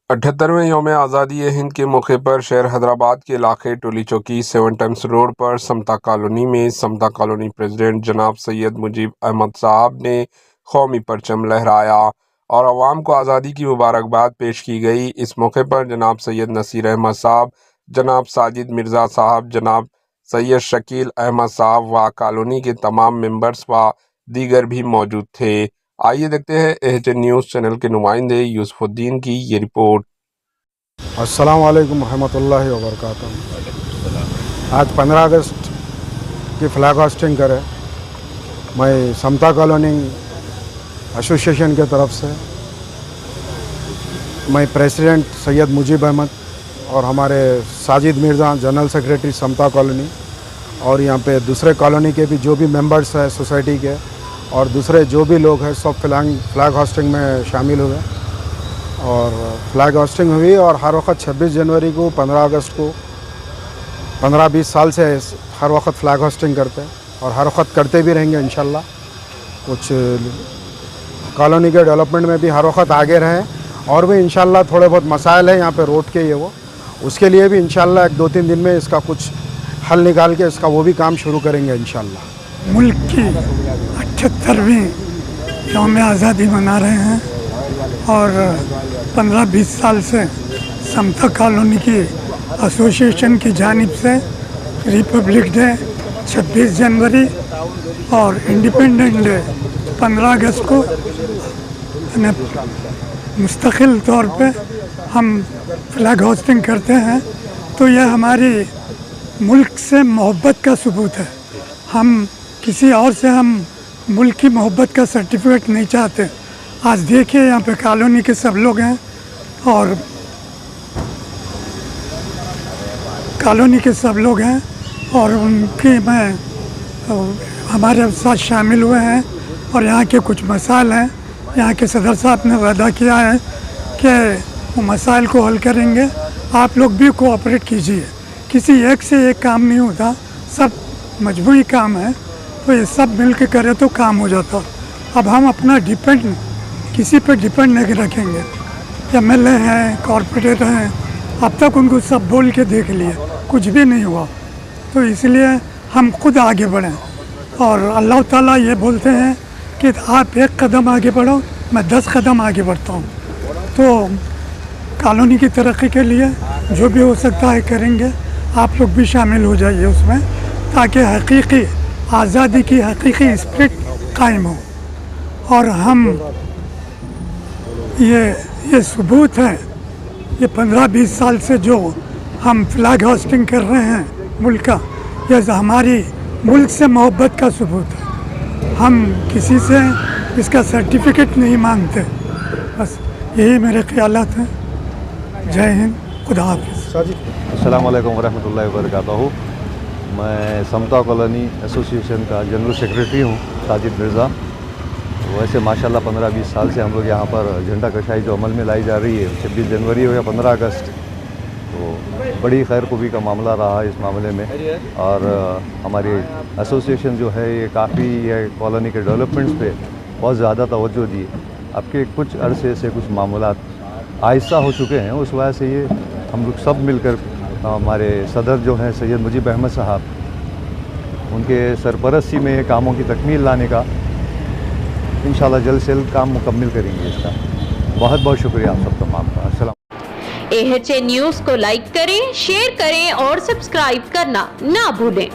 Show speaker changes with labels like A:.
A: 78ویں یوم آزادی ہند کے موقع پر شہر حیدرآباد کے علاقے ٹولی چوکی 7 ٹائمز روڈ پر سمتا کالونی میں سمتا کالونی پریزیڈنٹ جناب سید مجیب احمد صاحب نے قومی پرچم لہرایا اور عوام کو آزادی کی مبارکباد پیش کی گئی۔ اس موقع پر جناب سید نصیر احمد صاحب، جناب ساجد مرزا صاحب، جناب سید شکیل احمد صاحب و کالونی کے تمام ممبرز و دیگر بھی موجود تھے۔ آئیے دیکھتے ہیں AHN نیوز چینل کے نمائندے یوسف الدین کی یہ رپورٹ۔
B: السلام علیکم ورحمۃ اللہ وبرکاتہ۔ آج 15 اگست کی فلیگ ہاسٹنگ کرے میں سمتا کالونی ایسوسیشن کے طرف سے میں پریزیڈنٹ سید مجیب احمد اور ہمارے Sajid Mirza general secretary Samta colony اور یہاں پہ دوسرے کالونی کے بھی جو بھی ممبرس ہیں سوسائٹی کے اور دوسرے جو بھی لوگ ہیں سب فلیگ ہاسٹنگ میں شامل ہوئے اور فلیگ ہاسٹنگ ہوئی۔ اور ہر وقت 26 جنوری کو 15 اگست کو 15-20 سال سے ہر وقت فلیگ ہاسٹنگ کرتے ہیں اور ہر وقت کرتے بھی رہیں گے انشاءاللہ۔ کچھ کالونی کے ڈیولپمنٹ میں بھی ہر وقت آگے رہیں اور بھی انشاءاللہ تھوڑے بہت مسائل ہیں یہاں پہ روڈ کے وہ اس کے لیے بھی انشاءاللہ 1-2-3 دن میں اس کا کچھ حل نکال کے اس کا وہ بھی کام شروع کریں گے انشاءاللہ۔
C: ملک کی 78ویں یوم آزادی منا رہے ہیں اور 15-20 سال سے سمتا کالونی کی ایسوسیشن کی جانب سے ریپبلک ڈے 26 جنوری اور انڈیپینڈنٹ ڈے 15 اگست کو مستقل طور پہ ہم فلیگ ہاسٹنگ کرتے ہیں، تو یہ ہماری ملک سے محبت کا ثبوت ہے۔ ہم کسی اور سے ہم ملک کی محبت کا سرٹیفکیٹ نہیں چاہتے۔ آج دیکھیے یہاں پہ کالونی کے سب لوگ ہیں اور کالونی کے سب لوگ ہیں اور ان کی میں ہمارے ساتھ شامل ہوئے ہیں اور یہاں کے کچھ مسائل ہیں، یہاں کے صدر صاحب نے وعدہ کیا ہے کہ وہ مسائل کو حل کریں گے۔ آپ لوگ بھی کوآپریٹ کیجیے، کسی ایک سے ایک کام نہیں ہوتا، سب مجموعی کام ہے، تو یہ سب مل کے کرے تو کام ہو جاتا۔ اب ہم اپنا کسی پہ ڈیپینڈ نہیں رکھیں گے۔ MLA ہیں، کارپوریٹر ہیں، اب تک ان کو سب بول کے دیکھ لیے، کچھ بھی نہیں ہوا، تو اس لیے ہم خود آگے بڑھیں اور اللہ تعالیٰ یہ بولتے ہیں کہ آپ 1 قدم آگے بڑھو، میں 10 قدم آگے بڑھتا ہوں۔ تو کالونی کی ترقی کے لیے جو بھی ہو سکتا ہے کریں گے، آپ لوگ بھی شامل ہو جائیے اس میں، تاکہ حقیقی آزادی کی حقیقی اسپرٹ قائم ہو۔ اور ہم یہ ثبوت ہے، یہ 15-20 سال سے جو ہم فلیگ ہاسٹنگ کر رہے ہیں ملک کا، یہ ہماری ملک سے محبت کا ثبوت ہے۔ ہم کسی سے اس کا سرٹیفکیٹ نہیں مانگتے، بس یہی میرے خیالات ہیں۔ جے ہند، خدا حافظ۔
D: السلام علیکم ورحمۃ اللہ وبرکاتہ۔ میں سمتا کالونی ایسوسیشن کا جنرل سیکریٹری ہوں، ساجد مرزا۔ ویسے ماشاءاللہ 15-20 سال سے ہم لوگ یہاں پر جھنڈا کشائی جو عمل میں لائی جا رہی ہے، 26 جنوری ہو یا 15 اگست، تو بڑی خیر خوبی کا معاملہ رہا اس معاملے میں۔ اور ہماری ایسوسیشن جو ہے یہ کافی کالونی کے ڈیولپمنٹس پہ بہت زیادہ توجہ دی۔ اب کے کچھ عرصے سے کچھ معاملات آہستہ ہو چکے ہیں، اس وجہ سے یہ ہم لوگ سب مل کر ہمارے صدر جو ہیں سید مجیب احمد صاحب، ان کے سرپرستی میں کاموں کی تکمیل لانے کا انشاءاللہ جلد سے جلد کام مکمل کریں گے۔ اس کا بہت بہت شکریہ آپ سب تمام کا۔ السلام۔
E: AHN نیوز کو لائک کریں، شیئر کریں اور سبسکرائب کرنا نہ بھولیں۔